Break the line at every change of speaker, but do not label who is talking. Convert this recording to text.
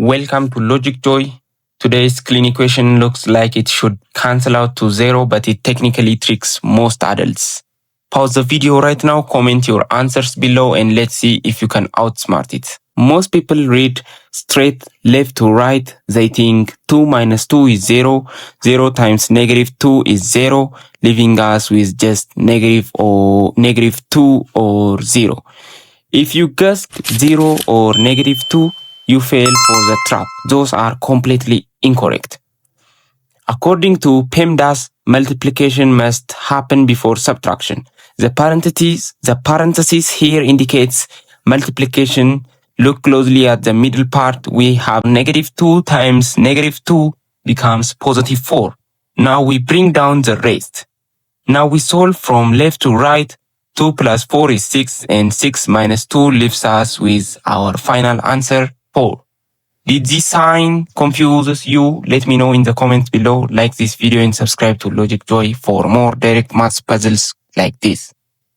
Welcome to Logic Joy. Today's clean equation looks like it should cancel out to 0, but it technically tricks most adults. Pause the video right now, comment your answers below, and let's see if you can outsmart it. Most people read straight left to right. They think 2 minus 2 is 0, 0 times negative 2 is 0, leaving us with just negative 2 or 0. If you guessed 0 or negative 2, you fail for the trap. Those are completely incorrect. According to PEMDAS, multiplication must happen before subtraction. The parentheses here indicates multiplication. Look closely at the middle part. We have negative 2 times negative 2 becomes positive 4. Now we bring down the rest. Now we solve from left to right. 2 plus 4 is 6, and 6 minus 2 leaves us with our final answer, 4. Did this sign confuse you? Let me know in the comments below. Like this video and subscribe to Logic Joy for more direct maths puzzles like this.